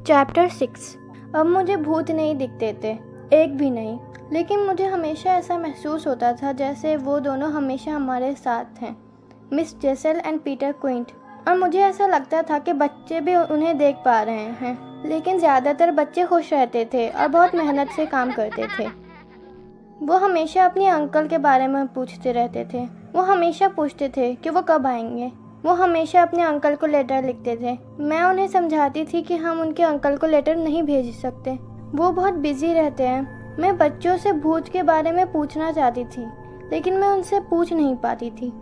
Chapter 6। अब मुझे भूत नहीं दिखते थे, एक भी नहीं, लेकिन मुझे हमेशा ऐसा महसूस होता था जैसे वो दोनों हमेशा हमारे साथ हैं, miss Jesal and Peter Quint. और मुझे ऐसा लगता था कि बच्चे भी उन्हें देख पा रहे हैं, लेकिन ज़्यादातर बच्चे खुश रहते थे और बहुत मेहनत से काम करते थे। वो हमेशा अपने अंकल के बारे में पूछते रहते थे। वो हमेशा पूछते थे कि वो कब आएंगे। वो हमेशा अपने अंकल को लेटर लिखते थे। मैं उन्हें समझाती थी कि हम उनके अंकल को लेटर नहीं भेज सकते, वो बहुत बिजी रहते हैं। मैं बच्चों से भूत के बारे में पूछना चाहती थी, लेकिन मैं उनसे पूछ नहीं पाती थी।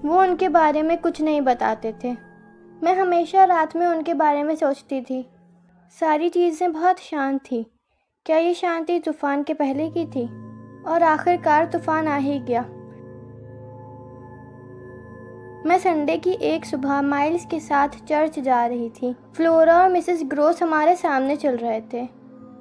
वो उनके बारे में कुछ नहीं बताते थे। मैं हमेशा रात में उनके बारे में सोचती थी। सारी चीज़ें बहुत शांत थी। क्या ये शांति तूफान के पहले की थी? और आखिरकार तूफान आ ही गया। मैं संडे की एक सुबह माइल्स के साथ चर्च जा रही थी। फ्लोरा और मिसेस ग्रोस हमारे सामने चल रहे थे।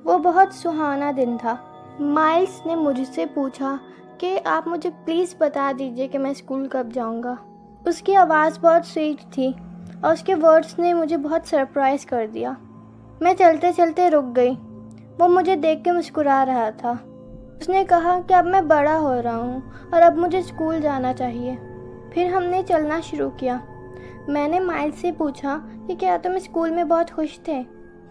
वो बहुत सुहाना दिन था। माइल्स ने मुझसे पूछा कि आप मुझे प्लीज़ बता दीजिए कि मैं स्कूल कब जाऊंगा। उसकी आवाज़ बहुत स्वीट थी और उसके वर्ड्स ने मुझे बहुत सरप्राइज़ कर दिया। मैं चलते चलते रुक गई। वो मुझे देख के मुस्कुरा रहा था। उसने कहा कि अब मैं बड़ा हो रहा हूँ और अब मुझे स्कूल जाना चाहिए। फिर हमने चलना शुरू किया। मैंने माइल्स से पूछा कि क्या तुम स्कूल में बहुत खुश थे?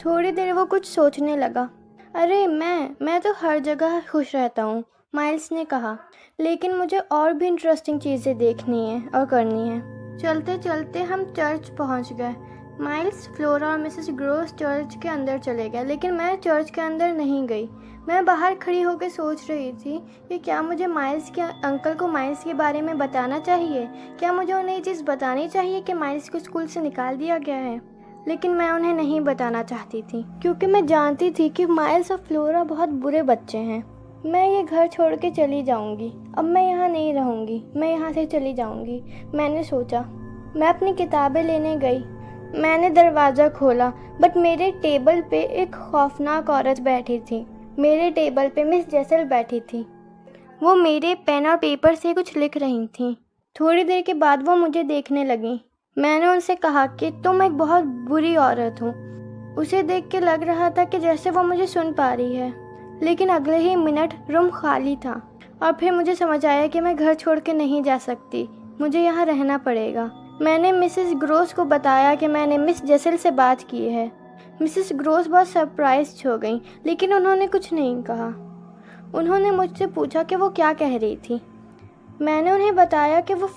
थोड़ी देर वो कुछ सोचने लगा। अरे मैं तो हर जगह खुश रहता हूँ, माइल्स ने कहा, लेकिन मुझे और भी इंटरेस्टिंग चीज़ें देखनी है और करनी है। चलते चलते हम चर्च पहुँच गए। माइल्स, फ्लोरा और मिसेस ग्रोस चर्च के अंदर चले गए, लेकिन मैं चर्च के अंदर नहीं गई। मैं बाहर खड़ी होकर सोच रही थी कि क्या मुझे माइल्स के अंकल को माइल्स के बारे में बताना चाहिए। क्या मुझे उन्हें ये चीज़ बतानी चाहिए कि माइल्स को स्कूल से निकाल दिया गया है? लेकिन मैं उन्हें नहीं बताना चाहती थी, क्योंकि मैं जानती थी कि माइल्स और फ्लोरा बहुत बुरे बच्चे हैं। मैं ये घर छोड़ के चली जाऊंगी। अब मैं यहाँ नहीं रहूंगी, मैं यहाँ से चली जाऊंगी, मैंने सोचा। मैं अपनी किताबें लेने गई। मैंने दरवाज़ा खोला, बट मेरे टेबल पे एक खौफनाक औरत बैठी थी। मेरे टेबल पे मिस जेसल बैठी थी। वो मेरे पेन और पेपर से कुछ लिख रही थी। थोड़ी देर के बाद वो मुझे देखने लगी। मैंने उनसे कहा कि तुम एक बहुत बुरी औरत हो। उसे देख के लग रहा था कि जैसे वो मुझे सुन पा रही है, लेकिन अगले ही मिनट रूम खाली था। और फिर मुझे समझ आया कि मैं घर छोड़ के नहीं जा सकती, मुझे यहाँ रहना पड़ेगा। मैंने मिसेस ग्रोस को बताया कि मैंने मिस जेसल से बात की है। मिसेस ग्रोस बहुत सरप्राइज हो गई, लेकिन उन्होंने कुछ नहीं कहा। उन्होंने मुझसे पूछा कि वो क्या कह रही थी। मैंने उन्हें बताया कि वो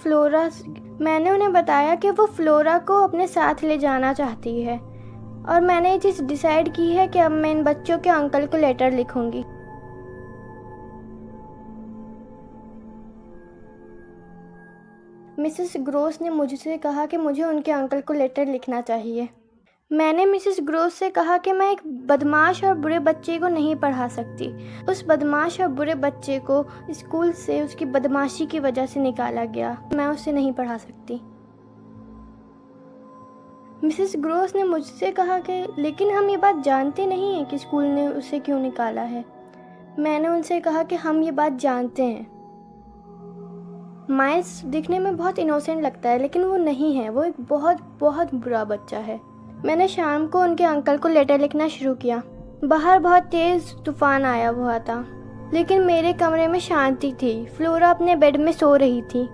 फ्लोरा को अपने साथ ले जाना चाहती है, और मैंने ये चीज़ डिसाइड की है कि अब मैं इन बच्चों के अंकल को लेटर लिखूंगी। मिसेस ग्रोस ने मुझसे कहा कि मुझे उनके अंकल को लेटर लिखना चाहिए। मैंने मिसेस ग्रोस से कहा कि मैं एक बदमाश और बुरे बच्चे को नहीं पढ़ा सकती। उस बदमाश और बुरे बच्चे को स्कूल से उसकी बदमाशी की वजह से निकाला गया। मैं उसे नहीं पढ़ा सकती। मिसेस ग्रोस ने मुझसे कहा कि लेकिन हम ये बात जानते नहीं हैं कि स्कूल ने उसे क्यों निकाला है। मैंने उनसे कहा कि हम ये बात जानते हैं। माइल्स दिखने में बहुत इनोसेंट लगता है, लेकिन वो नहीं है। वो एक बहुत बहुत बुरा बच्चा है। मैंने शाम को उनके अंकल को लेटर लिखना शुरू किया। बाहर बहुत तेज़ तूफान आया हुआ था, लेकिन मेरे कमरे में शांति थी। फ्लोरा अपने बेड में सो रही थी।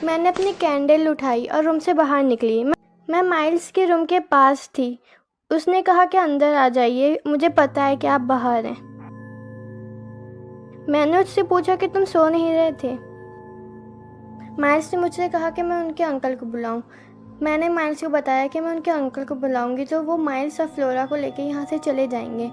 मैंने अपनी कैंडल उठाई और रूम से बाहर निकली। मैं माइल्स के रूम के पास थी। उसने कहा कि अंदर आ जाइए, मुझे पता है कि आप बाहर हैं। मैंने उससे पूछा कि तुम सो नहीं रहे थे। माइल्स ने मुझसे कहा कि मैं उनके अंकल को बुलाऊं। मैंने माइल्स को बताया कि मैं उनके अंकल को बुलाऊंगी तो वो माइल्स और फ्लोरा को लेकर यहाँ से चले जाएंगे।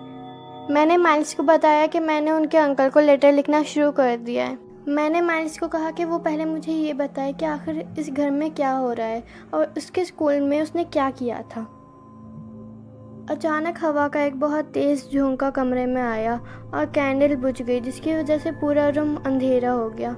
मैंने माइल्स को बताया कि मैंने उनके अंकल को लेटर लिखना शुरू कर दिया है। मैंने माइल्स को कहा कि वो पहले मुझे ये बताए कि आखिर इस घर में क्या हो रहा है और उसके स्कूल में उसने क्या किया था। अचानक हवा का एक बहुत तेज़ झोंका कमरे में आया और कैंडल बुझ गई, जिसकी वजह से पूरा रूम अंधेरा हो गया।